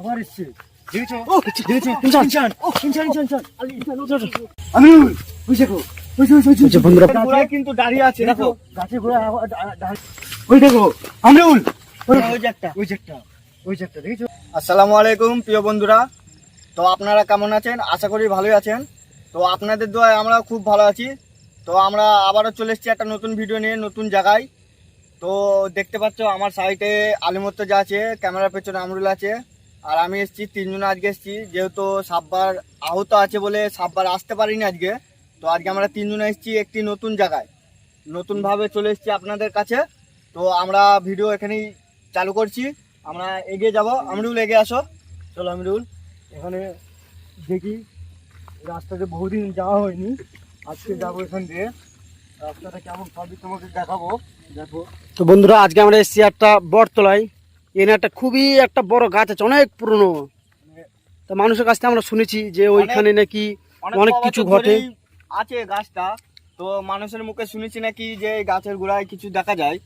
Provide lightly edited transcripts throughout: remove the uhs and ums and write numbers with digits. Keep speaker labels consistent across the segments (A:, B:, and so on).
A: আবার এসছে, দেখেছো? দেখেছো? ইনসান, ইনসান। আমিনুল, ওই দেখো, ওই বন্ধুরা গোড়ায় কিন্তু দাঁড়িয়ে আছে, দেখো গাছের গোড়ায় ওই দেখো আমিনুল, ওই যে একটা দেখেছো? আসসালামু আলাইকুম প্রিয় বন্ধুরা, তো আপনারা কেমন আছেন? আশা করি ভালোই আছেন। তো আপনাদের দোয়ায় আমরা খুব ভালো আছি। তো আমরা আবারও চলে এসেছি একটা নতুন ভিডিও নিয়ে, নতুন জায়গায়। তো দেখতে পাচ্ছ আমার সাইডে আলিমুর্তজা আছে, ক্যামেরার পেছনে আমরুল আছে, আর আমি এসেছি, তিনজনে আজকে এসেছি। যেহেতু সাব্বার আহত আছে বলে সাব্বার আসতে পারিনি আজকে, তো আজকে আমরা তিনজনে এসেছি একটি নতুন জায়গায়, নতুনভাবে চলে এসেছি আপনাদের কাছে। তো আমরা ভিডিও এখানেই চালু করছি, আমরা এগিয়ে যাব। আমরুল এগিয়ে আসো, চলো আমরুল। এখানে দেখি, রাস্তাতে বহুদিন যাওয়া হয়নি, আজকে যাবো এখান দিয়ে। রাস্তাটা কেমন সবই তোমাকে দেখাবো, দেখো।
B: তো বন্ধুরা, আজকে আমরা এসেছি একটা বটতলায়। এখানে একটা খুবই একটা বড় গাছ আছে, অনেক পুরনো। তো মানুষের কাছ থেকে আমরা শুনেছি যে ওইখানে নাকি অনেক কিছু ঘটে
A: আছে গাছটা। তো মানুষের মুখে শুনেছি নাকি যে এই গাছের গোড়ায় কিছু দেখা যায়।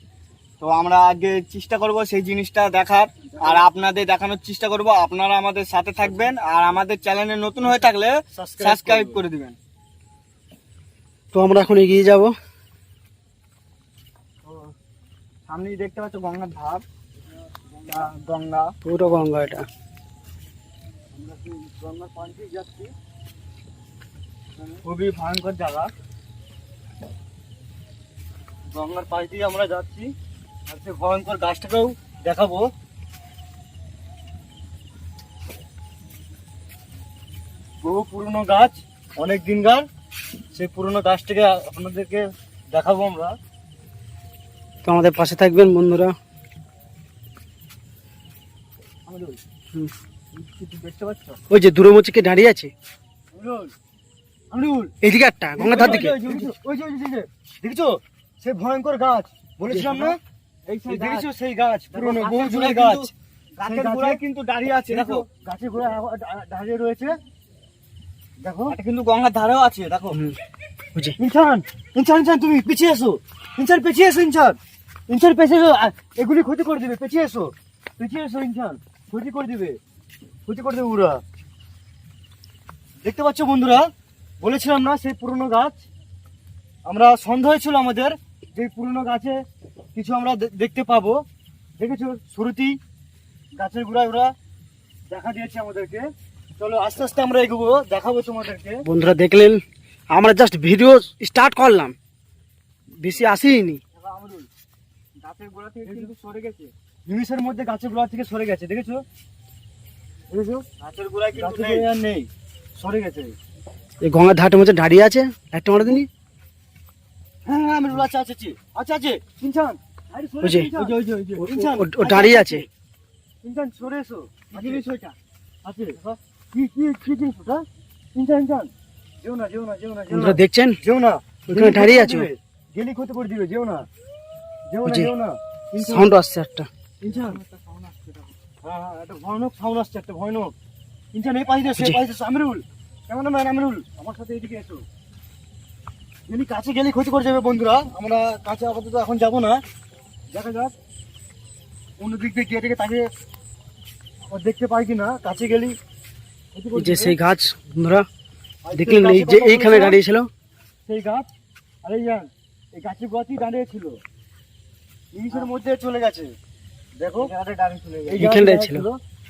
A: তো আমরা আগে চেষ্টা করব সেই জিনিসটা দেখার, আর আপনাদের দেখানোর চেষ্টা করব। আপনারা আমাদের সাথে থাকবেন, আর আমাদের চ্যানেলে নতুন হয়ে থাকলে সাবস্ক্রাইব করে দিবেন।
B: তো আমরা এখন এগিয়ে যাব।
A: সামনেই দেখতে পাচ্ছ গঙ্গার ধার, গঙ্গা,
B: পুরো গঙ্গা এটা।
A: আমরা গঙ্গার পাশ দিয়ে যাচ্ছি, খুবই ভয়ঙ্কর জায়গা। গঙ্গার পাশ দিয়ে আমরা যাচ্ছি, আর সে ভয়ঙ্কর গাছটাকেও দেখাবো। বহু পুরনো গাছ, অনেক দিনকার, সেই পুরনো গাছটাকে আপনাদেরকে দেখাবো আমরা।
B: তো আমাদের পাশে থাকবেন বন্ধুরা।
A: দেখতে পাচ্ছ
B: ওই যে দূরে মুচিকে দাঁড়িয়ে আছে,
A: আমরুল,
B: এইদিকে একটা গঙ্গার ধার দিকে।
A: ওই যে দেখছো সেই ভয়ঙ্কর গাছ বলেছিলাম না, দেখেছো সেই গাছ, পুরনো বহু যুগের গাছ। গাছের গোড়ায় কিন্তু দাঁড়িয়ে আছে, দেখো গাছের গোড়ায় দাঁড়িয়ে রয়েছে, দেখো। এটা কিন্তু গঙ্গার ধারেও আছে, দেখো। ইনসান, ইনসান, ইনসান তুমি পিছিয়ে এসো, ইনসান পিছিয়ে এসো, ইনসান, ইনসান পিছিয়ে এসো, এগুলি ক্ষতি করে দিবে, পিছিয়ে এসো, পিছিয়ে এসো ইনসান, ক্ষতি করে দিবে ওরা। দেখতে পাচ্ছ বন্ধুরা, বলেছিলাম না সেই পুরনো গাছ। আমরা সন্দেহ ছিল আমাদের যে পুরনো গাছে কিছু আমরা দেখতে পাবো। দেখেছো শুরুতেই গাছের গোড়ায় ওরা দেখা দিয়েছে আমাদেরকে। চলো আস্তে আস্তে আমরা এগোবো, দেখাবো তোমাদেরকে।
B: বন্ধুরা দেখলেন, আমরা জাস্ট ভিডিও স্টার্ট করলাম, বেশি আসেনি।
A: গাছের গোড়া থেকে কিন্তু সরে গেছে, নিমিষের মধ্যে গাছের গোড়া থেকে সরে গেছে, দেখেছো? গাছের গোড়ায় কিন্তু নেই, সরে গেছে।
B: এই গঙ্গার ধারের মধ্যে দাঁড়িয়ে আছে, একটা মারা দিনি।
A: হ্যাঁ আমি আচ্ছা আচ্ছা আচ্ছা আচ্ছা ইনসান,
B: ও দাঁড়িয়ে আছে।
A: ইনসান সরে এসো, জিনিস ওইটা আছে, কি কি কি জিনিস ওটা? ইনসান, ইনসান যেও না, যেও না, যেও না,
B: বন্ধুরা দেখছেন,
A: যেও না,
B: ওখানে দাঁড়িয়ে আছে,
A: গেলি ক্ষতি করে দিবে, যেও না, যেও না, যেও না।
B: সাউন্ড আসছে একটা।
A: ইনসান, হ্যাঁ হ্যাঁ, একটা ভয়ানক সাউন্ড আসছে, একটা ভয়ানক। ইনসান এই পাশে এসো, এই পাশে এসো। আমিরুল, কেমন ম্যান? আমিরুল আমার সাথে এদিকে এসো। গেলি কাছে গেলে ক্ষতি করে যাবে বন্ধুরা, আমরা কাছে আপাতত এখন যাবো না, দেখা যাক অন্য দিক দিয়ে গিয়ে থেকে তাকে দেখতে পাই কিনা। কাছে গেলি
B: যে সেই গাছ বন্ধুরা দেখলেন, এই যে এইখানে দাঁড়িয়ে ছিল
A: সেই গাছ, আরে জান এই গাছের গোড়াতেই দাঁড়িয়ে ছিল, নিমিষের মধ্যে চলে গেছে, দেখো এইখানটায় ছিল।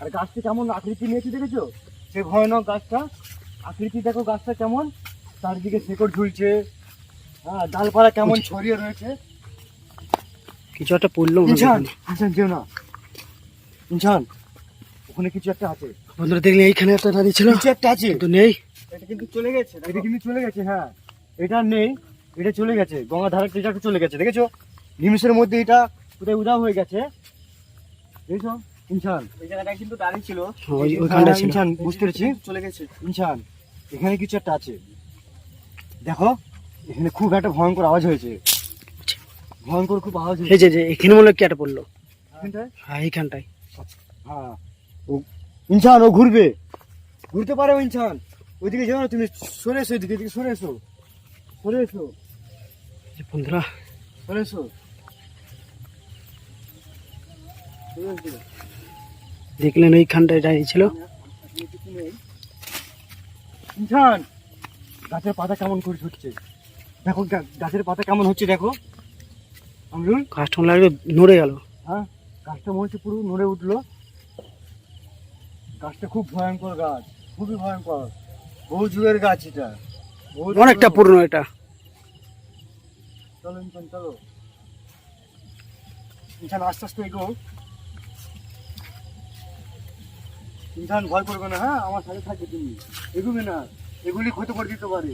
A: আর গাছটি কেমন আকৃতি নিয়েছে দেখেছো? সেই ভয়ানক গাছটা আকৃতি দেখো, গাছটা কেমন, চারিদিকে শেকড় ঝুলছে, হ্যাঁ ডালপালা কেমন ছড়িয়ে রয়েছে।
B: কিছু একটা পড়লো।
A: ইনসান, ইনসান যেও না, ইনসান ওখানে কিছু একটা আছে
B: বন্ধুরা দেখলেন, এইখানে একটা দাঁড়িয়ে ছিল,
A: কিছু একটা আছে,
B: কিন্তু নেই।
A: এটা কিন্তু চলে গেছে, এটা কিন্তু চলে গেছে, হ্যাঁ এটা নেই, এটা চলে গেছে, গঙ্গা ধারের এটা চলে গেছে, দেখেছো? নিমিষের মধ্যে এটা কোথায় উধাও হয়ে গেছে, দেখেছো? ইনসান এই জায়গাটা কিন্তু দাঁড়িয়ে ছিল, ওইখানটা ছিল, ইনসান বুঝতে পেরেছি, চলে গেছে। ইনসান এখানে কিছু একটা আছে, দেখো এখানে খুব একটা ভয়ঙ্কর আওয়াজ হয়েছে, ভয়ঙ্কর খুব আওয়াজ হয়েছে।
B: এই যে এখানে মনে হয় কি একটা পড়লো, হ্যাঁ এইখানটায়।
A: হ্যাঁ ইনসান ও ঘুরবে, ঘুরতে পারে ও ইনসান, ওইদিকে যাও না, তুমি সরে এসো, এদিকে সরে এসো, সরে এসো
B: বন্ধুরা,
A: সরে এসো।
B: দেখলেন ওইখানটায় দাঁড়িয়ে ছিল।
A: ইনসান, গাছের পাতা কেমন করে হচ্ছে দেখো, গাছের পাতা কেমন হচ্ছে দেখো আমরুল।
B: গাছটা লাগলো নড়ে গেল।
A: হ্যাঁ, গাছটা মনে হচ্ছে পুরো নড়ে উঠলো। গাছটা খুব ভয়ঙ্কর গাছ, খুবই ভয়ঙ্কর, বহু যুগের গাছ এটা,
B: অনেকটা পুরনো এটা।
A: চলো ইনসান, চলো ইনসান, আস্তে আস্তে এগো ইনসান, ভয় করবে না। হ্যাঁ, আমার সাথে থাকবে তুমি, এগোবে না, এগুলি ক্ষতি করে দিতে পারে।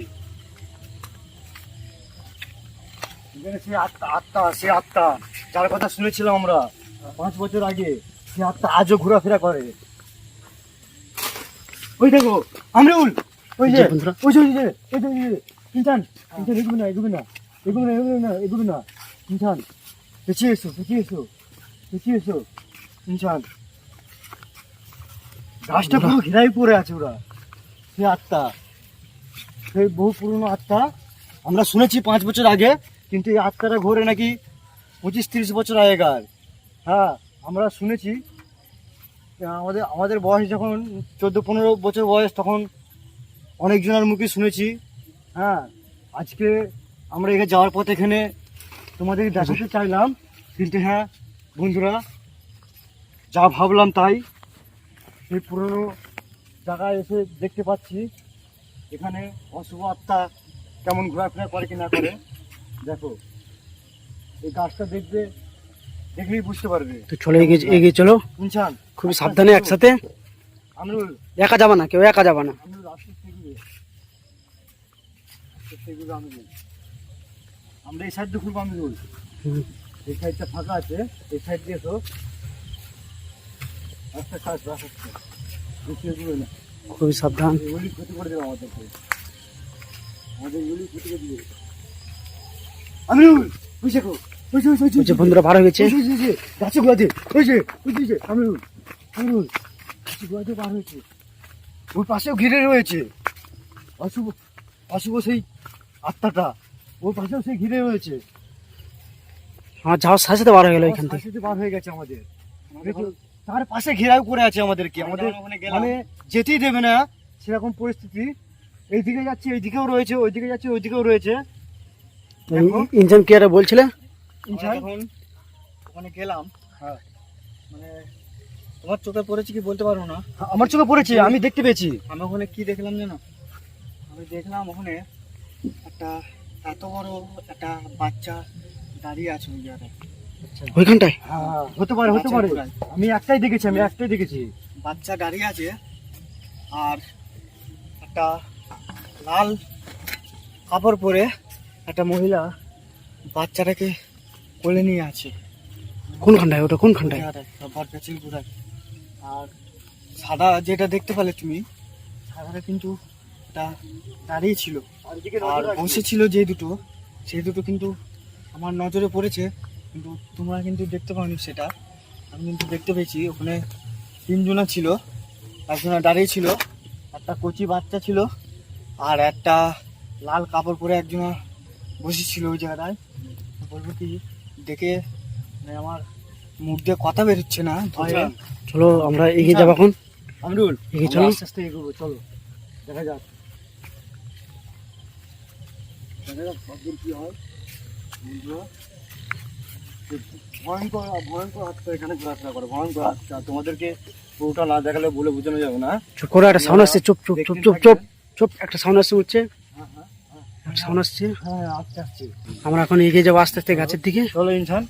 A: এখানে সে আত্মা যার কথা শুনেছিলাম আমরা 5 বছর আগে, সে আত্মা আজও ঘোরাফেরা করে। ওই দেখো আমরুল, ওই যে
B: বন্ধুরা,
A: ওই যে ওই যে ওই যে ইনসান, ইনসান এগোবে না, এগোবে না, এগোবে না, এগোবে না, এগোবে না ইনসান, পেছিয়ে এসো, পেছিয়ে এসো, পেছিয়ে এসো ইনসান। গাছটা পুরো ঘেরাই পড়ে আছে ওরা, সে আত্মা, সেই বহু পুরনো আত্মা। আমরা শুনেছি 5 বছর আগে, কিন্তু এই আত্মাটা ঘোরে নাকি 25-30 বছর আগেকার। হ্যাঁ, আমরা শুনেছি। আমাদের বয়স যখন 14-15 বছর বয়স, তখন অনেকজনের মুখে শুনেছি। হ্যাঁ, আজকে আমরা এখানে যাওয়ার পথে এখানে তোমাদের দেখাতে চাইলাম, কিন্তু হ্যাঁ বন্ধুরা, যা ভাবলাম তাই, সেই পুরনো জায়গায় এসে দেখতে পাচ্ছি এখানে অশুভ আত্মা কেমন ঘোরাফেরা করে কি না করে। দেখো, এই গাছটা দেখলেই বুঝতে পারবে।
B: তো চলো এগিয়ে চলো
A: ইনসান,
B: খুবই সাবধানে, একসাথে।
A: আমরুল,
B: একা যাবা না, কেউ একা যাবা না।
A: আমরুল আস্তে আস্তে এগোবে, আস্তে আস্তে এগোবে আমরুল। আমরা এই সাইড দিয়ে ঘুরবো আমরুল, এই সাইডটা ফাঁকা আছে, এই সাইড দিয়ে এসো। আস্তে আস্তে আসবে, আস্তে আস্তে, বেশি এগোবে না।
B: খুবই সাবধান।
A: এগুলি ক্ষতি করে দেবে আমাদেরকে, আমাদের এগুলি ক্ষতি করে দিবে। আমরুল, ওই দেখো, ওই যে
B: ওই যে বন্ধুরা বার হয়ে গেছে।
A: গাছে গোড়াতে, ওই যে আমরুল, গাছে গোড়াতে বার হয়েছে। ওর পাশেও ঘিরে রয়েছে অশুভ সেই আত্মাটা, ওর পাশেও সেই ঘিরে রয়েছে।
B: আমার যাওয়ার সাথে সাথে বার হয়ে গেল এখান থেকে।
A: সাথে বার হয়ে গেছে আমাদের, তার পাশে ঘেরাও করে আছে আমাদেরকে, আমাদের মানে যেতেই দেবে না সেরকম পরিস্থিতি। এইদিকে যাচ্ছে, এইদিকেও রয়েছে, ওইদিকে যাচ্ছে, ওইদিকেও রয়েছে।
B: ইনসান কি আর বলছিলে?
A: যখন ওখানে গেলাম, হ্যাঁ, মানে তোমার চোখে পড়েছে কি বলতে পারবো না, আমার চোখে পড়েছে, আমি দেখতে পেয়েছি। আমি ওখানে কি দেখলাম জানো? আমি দেখলাম ওখানে একটা এত বড় একটা বাচ্চা দাঁড়িয়ে আছে ওই জায়গায়।
B: ওইখানটায়?
A: হ্যাঁ, হতে পারে। আমি একটাই দেখেছি। বাচ্চা দাঁড়িয়ে আছে, আর একটা লাল কাপড় পরে একটা মহিলা বাচ্চাটাকে কোলে নিয়ে আছে।
B: কোনখানটায় ওটা, কোনখানটায়?
A: বটগাছের গোড়ায়। আর সাদা যেটা দেখতে পেলে তুমি, সাদাটা কিন্তু এটা দাঁড়িয়ে ছিল, আর বসে ছিল সেই দুটো কিন্তু আমার নজরে পড়েছে, কিন্তু তোমরা কিন্তু দেখতে পাওনি সেটা। আমি কিন্তু দেখতে পেয়েছি ওখানে 3 জনা ছিল, একজনা দাঁড়িয়ে ছিল, একটা কচি বাচ্চা ছিল, আর একটা লাল কাপড় পরে একজনা বসেছিল ওই জায়গায়। বলবো কি, দেখে মানে আমার মুখ দিয়ে কথা বেরোচ্ছে না।
B: চলো আমরা এগিয়ে যাবো এখন।
A: আমরুল,
B: এগিয়ে চলো,
A: আস্তে আস্তে এগোবো, চলো দেখা যাক কতদূর কি হয়। ভয়ঙ্কর আত্মা এখানে ঘোরাফেরা করে, ভয়ঙ্কর আত্মা। তোমাদেরকে পুরোটা না দেখালে বলে বোঝানো যাবে না।
B: চুপ করে, একটা সাউন্ড আসছে, চুপ, একটা সাউন্ড আসছে, উঠছে, সাউন্ড আসছে।
A: হ্যাঁ, আস্তে আস্তে
B: আমরা এখন এগিয়ে যাবো আস্তে আস্তে গাছের দিকে।
A: চলো ইনসান,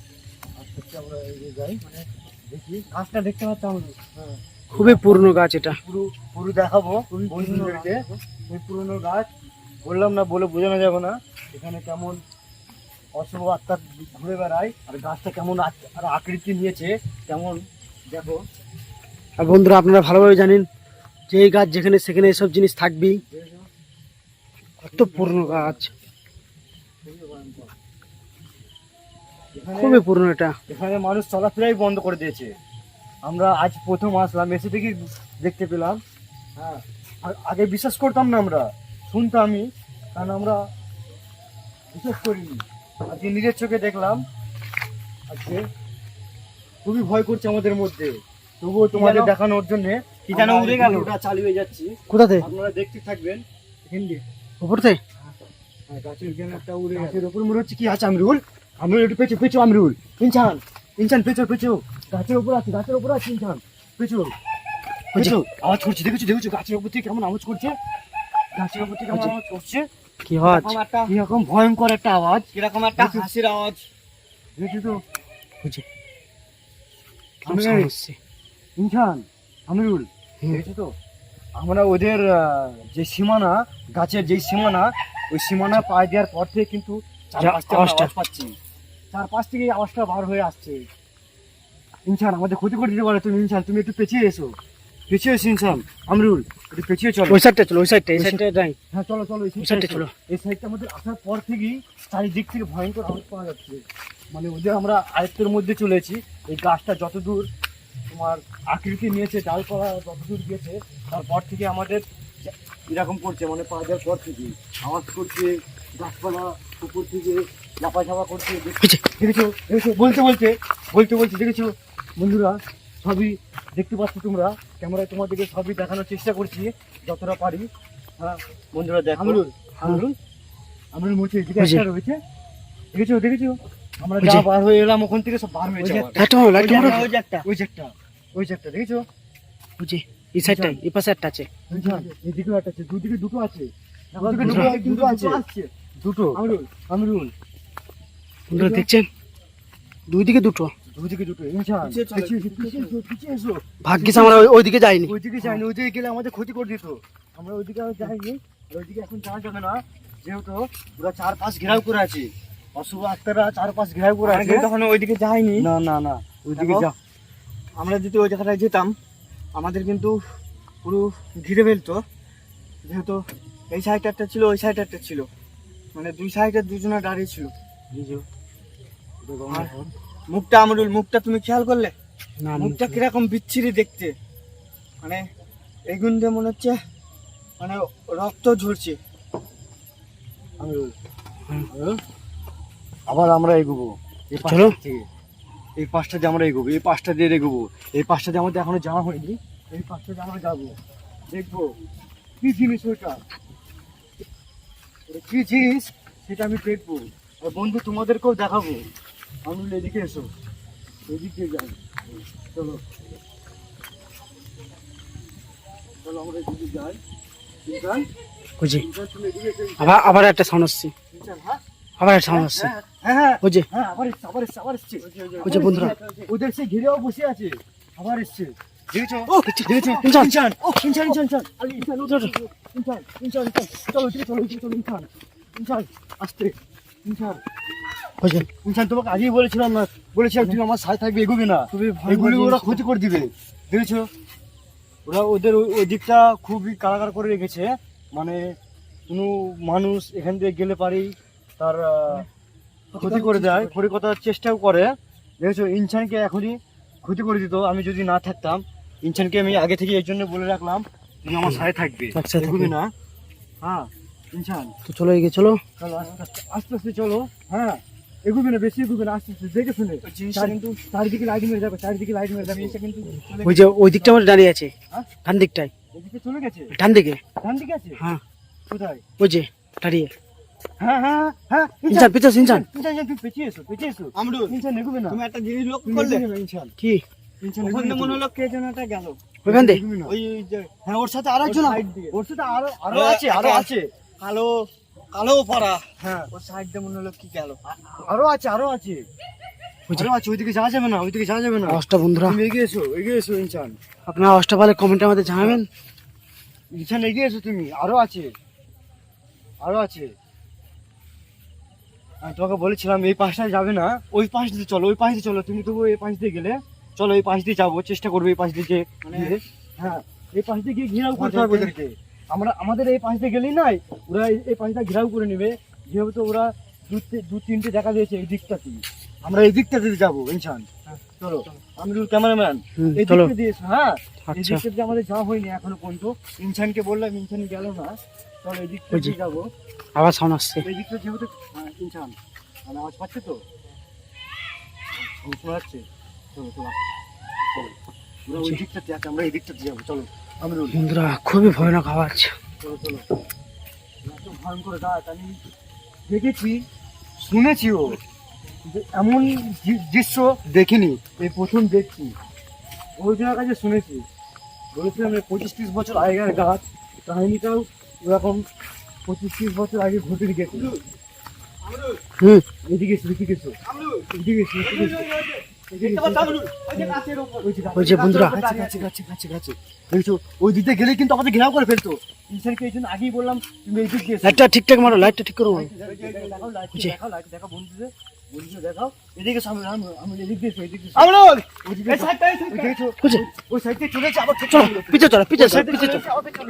A: আস্তে আস্তে আমরা এগিয়ে যাই। মানে দেখি গাছটা দেখতে পাচ্ছি। হ্যাঁ,
B: খুবই পুরনো গাছ এটা।
A: পুরো দেখাবো বন্ধুদেরকে। এই পুরনো গাছ, বললাম না, বলে বোঝানো যাবে না। এখানে কেমন অশুভ আত্মা ঘুরে বেড়ায়, আর গাছটা কেমন আর আকৃতি নিয়েছে কেমন দেখো।
B: আর বন্ধুরা, আপনারা ভালোভাবে জানেন যে এই গাছ যেখানে সেখানে এসব জিনিস থাকবেই। কত পুরনো গাছ, খুবই পুরনো এটা।
A: এখানে মানুষ চলাফেরাই বন্ধ করে দিয়েছে। আমরা আজ প্রথম আসলাম, এসে দেখি দেখতে পেলাম। হ্যাঁ, আর আগে বিশ্বাস করতাম না, আমরা শুনতামই, কারণ আমরা বিশ্বাস করিনি। আজকে নিজের চোখে দেখলাম, আজকে খুবই ভয় করছে আমাদের মধ্যে। তবুও তোমাদের
B: যেন-
A: দেখানোর জন্য
B: কি যেন
A: আমরা
B: উড়ে
A: এই
B: গেল।
A: ভিডিওটা চালিয়ে যাচ্ছি।
B: কোথাতে?
A: আপনারা দেখতে থাকবেন। হিন্দি
B: উপরতে?
A: গাছের এখানে একটা উড়ে গাছের উপর মনে হচ্ছে কি আছে আমরুল। আমরুল একটু পেছো পেছো আমরুল। ইনসান ইনসান পেছো পেছো। গাছের উপর আছে ইনসান পেছো পেছো। আওয়াজ করছে দেখেছো দেখেছো গাছের উপর থেকে কেমন আওয়াজ করছে। গাছের উপর থেকে কেমন আওয়াজ করছে।
B: কি আওয়াজ?
A: কিরকম ভয়ঙ্কর একটা আওয়াজ।
B: কিরকম একটা হাসির আওয়াজ।
A: দেখি তো
B: বুঝে
A: আমি ইনসান আমরুল দেখেছো তো। আমরা ওদের যে সীমানা, গাছের যে সীমানা, ওই সীমানা পায়ে দেওয়ার পর থেকে কিন্তু চারপাশটা
B: আওয়াজটা।
A: আওয়াজ পাচ্ছি। চারপাশ থেকে এই আওয়াজটা বার হয়ে আসছে। ইনসান আমাদের ক্ষতি করে দিতে পারে। তুমি ইনসান তুমি একটু পেছিয়ে এসো ইনসান আমরুল একটু পেছিয়ে চলো।
B: ওই সাইডটা চলো, ওই সাইডটা, এই সাইডটা যাই।
A: হ্যাঁ চলো চলো
B: ওই সাইডটা চলো।
A: এই সাইডটা আমাদের আসার পর থেকেই চারিদিক থেকে ভয়ঙ্কর আওয়াজ পাওয়া যাচ্ছে। মানে ওদের আমরা আয়ত্তের মধ্যে চলেছি। এই গাছটা যতদূর তোমার আকৃতি নিয়েছে, ডালপালা যতদূর গিয়েছে, তারপর থেকে আমাদের এরকম করছে, মানে পা দেওয়ার পর থেকে আওয়াজ করছে। গাছপালা উপর থেকে লাফা ঝাপা করছে। দেখেছো দেখেছো বলতে বলতে দেখেছো বন্ধুরা, সবই দেখতে পাচ্ছ তোমরা। ক্যামেরায় তোমাদেরকে সবই দেখানোর চেষ্টা করছি যতটা পারি। হ্যাঁ বন্ধুরা দেখো। আমরুল মুছে এদিকে একটা রয়েছে। দেখেছো দেখেছো আমরা যা বার হয়ে এলাম ওখান থেকে সব বার হয়েছে। ওই যে একটা দেখেছো।
B: বুঝি এই সাইডটা, এই পাশে একটা আছে।
A: এদিকেও একটা আছে, দুদিকে দুটো আছে। দুটো আছে দুটো। আমরুল
B: বন্ধুরা দেখছেন, দুই দিকে দুটো।
A: দুদিকে দুটো। ইনসান পিছিয়ে এসো।
B: ভাগ্যিস আমরা ওইদিকে যাইনি।
A: ওইদিকে যাইনি, ওইদিকে গেলে আমাদের ক্ষতি করে দিত। আমরা ওইদিকে আর যাইনি। ওইদিকে এখন যাওয়া যাবে না, যেহেতু ওরা চারপাশ ঘেরাও করে আছে। অশুভ আত্মারা চারপাশ ঘেরাও করে আছে।
B: তখন ওইদিকে যাইনি।
A: না না না ওইদিকে
B: দেখো,
A: যা।
B: আমরা যদি ওই জায়গাটায় যেতাম আমাদের কিন্তু পুরো ঘিরে ফেলতো। যেহেতু এই সাইডে একটা ছিল, ওই সাইডে একটা ছিল, মানে দুই সাইডে দুজনে দাঁড়িয়ে ছিল। আর মুখটা আমরুল, মুখটা তুমি খেয়াল করলে? মুখটা কিরকম বিচ্ছিরি দেখতে, মানে এগুন দিয়ে মনে হচ্ছে মানে রক্ত ঝরছে।
A: আবার আমরা এগোবো এই পাশটা থেকে। এই পাশটা দিয়ে আমরা এগোবো, এই পাশটা দিয়ে এগোবো। এই পাশটা দিয়ে আমাদের এখনো যাওয়া হয়নি। এই পাশটা দিয়ে আমরা যাবো, দেখবো কি জিনিস ওইটা, কি জিনিস সেটা আমি দেখবো। আর বন্ধু তোমাদেরকেও দেখাবো। আমি এদিকে এসো, এদিকে যাই। চলো চলো আমরা এদিকে যাই।
B: বুঝি আবার একটা সাউন্ড আসছে, আবার একটা সাউন্ড আসছে। বুঝি বুঝি বন্ধুরা,
A: ওদের সে ঘিরেও বসে আছে। আবার এসছে দেখেছো। তোমাকে আগেই বলেছিলাম না, বলেছিলাম তুমি আমার সাথে থাকবে, এগোবে না। এগুলি ওরা ক্ষতি করে দিবে। দেখেছো ওরা ওদের ওই দিকটা খুবই কারাগার করে রেখেছে। মানে কোনো মানুষ এখান থেকে গেলে পারেই তার ক্ষতি করে দেয়, ক্ষতি করার চেষ্টাও করে। দেখেছো ইনসানকে এখনই ক্ষতি করে দিত। আমি যদি না থাকতাম, ইনসানকে আমি আগে থেকে এই জন্য বলে রাখলাম তুমি আমার সাথে থাকবে, এগোবে না। হ্যাঁ ইনসান
B: তো চলো এগিয়ে চলো।
A: চলো আস্তে আস্তে আস্তে আস্তে চলো। হ্যাঁ এগোবে না, বেশি এগোবে না, আস্তে আস্তে দেখে শুনে। কিন্তু চারিদিকে লাইট মেরে যাবে, চারিদিকে লাইট মেরে যাবে। এসে কিন্তু
B: ওই যে ওই দিকটা আমার দাঁড়িয়ে আছে, ডান দিকটায়।
A: এদিকে চলে গেছে,
B: ডান দিকে।
A: ডান দিকে আছে।
B: হ্যাঁ
A: কোথায়?
B: ওই যে দাঁড়িয়ে।
A: হ্যাঁ হ্যাঁ হ্যাঁ
B: ইনসান পিছাস, ইনসান
A: তুই পেছিয়ে এসো, পেছিয়ে এসো।
B: আমরুল,
A: ইনসান এগোবে না।
B: তুমি একটা জিনিস লক্ষ্য
A: তুমি
B: করলে?
A: এগোবে না, ইনসান
B: কি
A: ইনসান
B: ওখানে
A: এগোবে না।
B: মনে হলো কে যেন একটা গেল ওইখান দিয়ে।
A: এগোবে না।
B: ওই যে
A: হ্যাঁ ওর সাথে আরো একজন, ওর সাথে আরো আরো আছে, আরো আছে।
B: কালো কালো পাড়া।
A: হ্যাঁ
B: ওর সাইড দিয়ে মনে হলো কি গেল।
A: আরো আছে, আরো আছে, আরো আছে। ওইদিকে যাওয়া যাবে না, ওইদিকে যাওয়া যাবে না।
B: অষ্টা বন্ধুরা,
A: তুমি এগিয়ে এসো, এগিয়ে এসো ইনসান।
B: আপনারা অষ্টা পালে কমেন্টে আমাদের জানাবেন।
A: ইনসান এগিয়ে এসো তুমি, আরো আছে, আরো আছে। আমি তোমাকে বলেছিলাম এই পাশটায় যাবে না, ওই পাশ দিয়ে চলো, ওই পাশ দিয়ে চলো। তুমি তবু এই পাশ দিয়ে গেলে চলো, এই পাশ দিয়ে যাবো, চেষ্টা করবো এই পাশ দিয়ে যে গিয়ে। হ্যাঁ এই পাশ দিয়ে গিয়ে ঘেরাও করতে হবে ওদেরকে। আমরা আমাদের এই পাশ দিয়ে গেলেই নাই, ওরা এই পাশটা ঘেরাও করে নেবে। যেহেতু ওরা দু তিনটে দেখা দিয়েছে এই দিকটাতে, আমরা এই দিকটাতে যাবো ইনসান। চলো আমিরুল ক্যামেরাম্যান এই দিকটা দিয়ে এসো। হ্যাঁ এই দিকটা দিয়ে আমাদের যাওয়া হয়নি এখনো পর্যন্ত। ইনসানকে বললাম, ইনসান গেল না। চলো এই দিকটা দিয়ে যাবো।
B: আবার সাউন্ড আসছে।
A: এই দিকটা যেহেতু ইনসান মানে আওয়াজ পাচ্ছে তো, শোনা যাচ্ছে। চলো চলো চলো ওরা ওই দিকটাতে আছে, আমরা এই দিকটাতে যাবো, চলো আমিরুল।
B: বন্ধুরা খুবই ভয়ানক আওয়াজ।
A: চলো চলো, এত ভয়ঙ্কর গাছ আমি দেখেছি, শুনেছিও, যে এমন দৃশ্য দেখিনি, এই প্রথম দেখছি। ওই জনের কাছে শুনেছি, বলেছিলাম 25-30 বছর আগেকার গাছ, কাহিনীটাও ওরকম 25-30 বছর আগে ঘটে গেছে।
B: হুম,
A: এদিকে এসো, এদিকে এসো, এদিকে এসো, এদিকে এসো।
B: ওই যে বন্ধুরা,
A: দেখছো ওই দিকে গেলে কিন্তু আমাদের ঘেরাও করে ফেলতো। ইনসানকে এই জন্য আগেই বললাম তুমি এই দিক দিয়ে এসো।
B: লাইটটা ঠিকঠাক মারো, লাইটটা ঠিক করো মারো।
A: দেখাও, লাইট
B: বুঝে।
A: দেখাও, লাইট দেখাও বন্ধুদের, বন্ধুদের দেখাও। এদিকে সামনে, আমি এদিক দিয়ে এসো, এদিক দিয়ে এসো।
B: আমরুল,
A: ওইদিকে এসো। ওই দেখছো,
B: বুঝে।
A: ওই সাইড থেকে চলে যাচ্ছে, আবার
B: চলো পিছে চলো, পিছে চলো, পিছে চলো,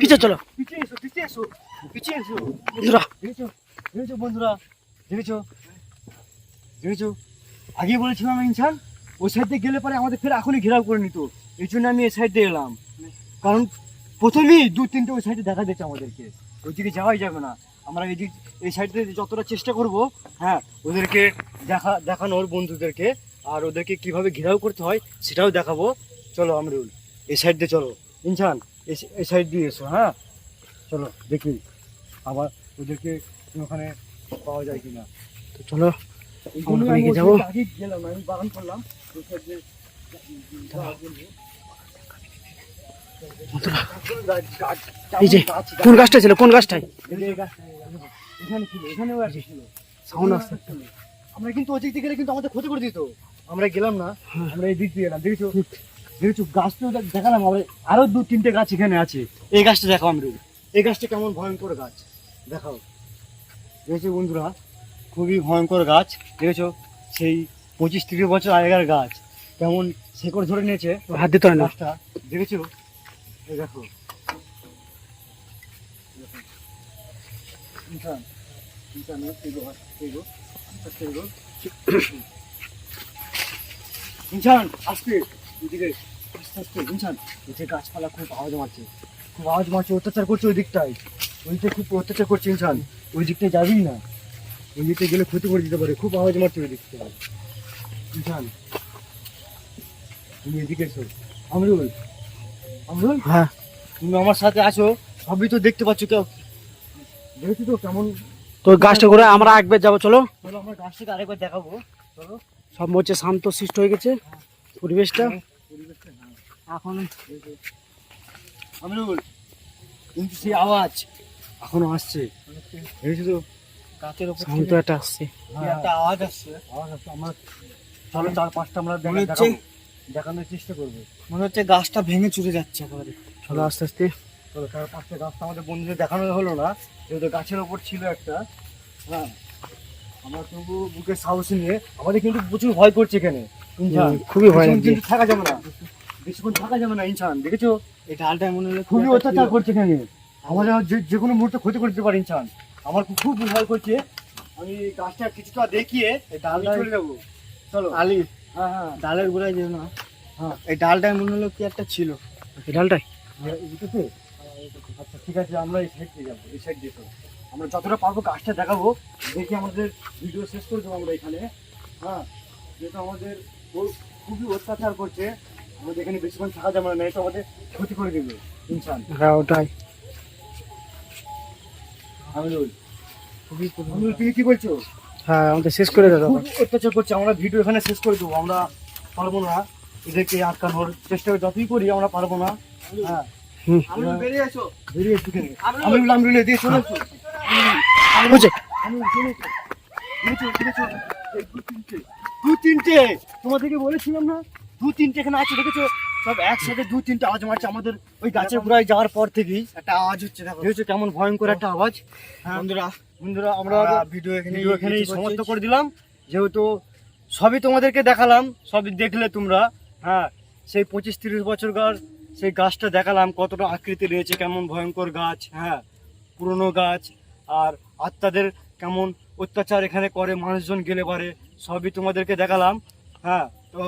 B: পিছে চলো
A: পিছিয়ে এসো, পিছিয়ে এসো, পিছিয়ে এসো।
B: বন্ধুরা।
A: দেখেছো, দেখেছো বন্ধুরা, দেখেছো, দেখেছো, আগেই বলেছিলাম ইনসান ওই সাইড দিয়ে গেলে পরে আমাদের ফের এখনই ঘেরাও করে নিত। এই জন্য আমি এই সাইড দিয়ে এলাম, কারণ প্রথমেই 2-3টে ওই সাইডে দেখা দিচ্ছে আমাদেরকে, ওই দিকে যাওয়াই যাবে না। আমরা এই দিক, এই সাইড দিয়ে যতটা চেষ্টা করব, হ্যাঁ, ওদেরকে দেখানোর বন্ধুদেরকে, আর ওদেরকে কিভাবে ঘেরাও করতে হয় সেটাও দেখাবো। চলো আমরুল, এই সাইড দিয়ে চলো। ইনসান এই সাইড দিয়ে এসো, হ্যাঁ চলো দেখি আবার ওদেরকে ওখানে পাওয়া যায় কিনা।
B: তো চলো
A: এই জন্য
B: আমরা
A: আমি
B: এগিয়ে
A: ওই
B: যাবো।
A: সাইডে আগে গেলাম না, আমি বাগান করলাম ওই সাইড দিয়ে।
B: বন্ধুরা, এই যে কোন গাছটা ছিল, কোন গাছটাই
A: এখানে ছিল, এখানেও একটা ছিল,
B: সাউন্ড আসছে।
A: আমরা কিন্তু ওই দিক দিয়ে গেলে কিন্তু আমাদের ক্ষতি করে দিত। আমরা গেলাম না, আমরা এই দিক দিয়ে এলাম। দেখেছো, দেখেছো গাছ তো দেখালাম, আমরা আরো 2-3টে গাছ এখানে আছে। এই গাছটা দেখাও আমরা, এই গাছটা কেমন ভয়ঙ্কর গাছ দেখাও। দেখেছো বন্ধুরা, খুবই ভয়ঙ্কর গাছ। দেখেছো সেই 25-30 বছর আগেকার গাছ, কেমন শেকড় ধরে নিয়েছে
B: হাত দিতে হয় না।
A: গাছটা। দেখেছো, এই দেখো, ইনসান, ইনসান, এই গো, এই গো, এই গো। ইনসান আস্তে, এদিকে আস্তে আস্তে। ইনসান এই যে গাছপালা খুব আওয়াজ মারছে, খুব আওয়াজ মারছে, অত্যাচার করছে ওই দিকটায়, ওই দিকটা খুব অত্যাচার করছে। ইনসান ওই দিকটায় যাবি না, ওই দিকটায় গেলে ক্ষতি করে দিতে পারে, খুব আওয়াজ মারছে ওই দিকটায়। ইনসান তুমি এদিকে এসো। আমরুল, আমরুল,
B: হ্যাঁ,
A: তুমি আমার সাথে আছো, সবই তো দেখতে পাচ্ছ, কেউ দেখছি তো কেমন।
B: তো ওই গাছটা ঘুরে আমরা একবার যাবো, চলো।
A: চলো আমরা গাছটাকে আরেকবার দেখাবো, চলো।
B: সব হচ্ছে শান্ত সৃষ্ট হয়ে গেছে পরিবেশটা।
A: পরিবেশটা, হ্যাঁ। এখন আমরুল, কিন্তু সেই আওয়াজ এখনো আসছে, দেখেছি তো গাছের উপর
B: শান্ত
A: থেকে
B: একটা আসছে।
A: একটা আওয়াজ আসছে, আওয়াজ আসছে। আমরা চলো 4-5টা আমরা দেখাবো, দেখানোর চেষ্টা করবো। মনে হচ্ছে গাছটা ভেঙে চুরে যাচ্ছে একেবারে।
B: চলো আস্তে আস্তে।
A: চলো 4-5টা গাছটা আমাদের বন্ধুদের দেখানো হলো না, যেহেতু গাছের ওপর ছিল একটা। হ্যাঁ, আমরা তবু বুকে সাহস নিয়ে, আমাদের কিন্তু প্রচুর ভয় করছে এখানে। ইনসান
B: খুবই ভয়
A: বেশিক্ষণ
B: লাগছে।
A: কিন্তু থাকা যাবে না, বেশিক্ষণ থাকা যাবে না। ইনসান দেখেছো,
B: এই ডালটায় মনে হলো
A: খুবই অত্যাচার করছে এখানে, আমাদের যে কোনো মুহূর্তে ক্ষতি করে দিতে পারে। ইনসান আমার খুব ভয় করছে, আমি গাছটা কিছুটা দেখিয়ে আমি চলে যাবো। চলো
B: আলি,
A: হ্যাঁ হ্যাঁ
B: ডালের গোড়ায় যেও না।
A: হ্যাঁ,
B: এই ডালটায় মনে হলো কি একটা ছিল। এই ডালটাই
A: এটাতে? আচ্ছা ঠিক আছে, আমরা এই সাইড দিয়ে যাবো, এই সাইড দিয়ে চলো। আমরা যতটা পারবো গাছটা দেখাবো, দেখে আমাদের ভিডিও শেষ করে দেবো আমরা এখানে। হ্যাঁ, যেহেতু আমাদের খুবই অত্যাচার করছে, আমাদের এখানে বেশিক্ষণ থাকা যাবে না, এটা আমাদের ক্ষতি করে দেবে। ইনসান
B: হ্যাঁ ওটাই।
A: আমরুল, আমরুল তুমি কি বলছো?
B: হ্যাঁ আমাদের শেষ করে দাও।
A: খুব অত্যাচার করছে, আমরা ভিডিও এখানে শেষ করে দেবো, আমরা পারবো না এদেরকে আটকানোর চেষ্টা যতই করি, আমরা পারবো না। হ্যাঁ,
B: হুম,
A: বেরিয়ে এসো এখানে। আমরুল এদিকে চলে এসো।
B: বুঝে।
A: আমরুল চলে এসো। দেখেছো, এই 2-3টে তোমাদেরকে বলেছিলাম না, 2-3টে এখানে আছে, দেখেছো সব একসাথে 2-3টে আওয়াজ মারছে আমাদের ওই গাছের গোড়ায় যাওয়ার পর থেকেই একটা আওয়াজ হচ্ছে। দেখেছো কেমন ভয়ঙ্কর একটা আওয়াজ। হ্যাঁ, বন্ধুরা আমরা ভিডিও এখানেই সমাপ্ত করে দিলাম, যেহেতু সবই তোমাদেরকে দেখালাম, সবই দেখলে তোমরা। হ্যাঁ, সেই 25-30 বছরকার সেই গাছটা দেখালাম, কতটা আকৃতি রয়েছে, কেমন ভয়ঙ্কর গাছ। হ্যাঁ, পুরনো গাছ, আর আত্মাদের কেমন অত্যাচার এখানে করে মানুষজন গেলে পারে, সবই তোমাদেরকে দেখালাম। হ্যাঁ, তো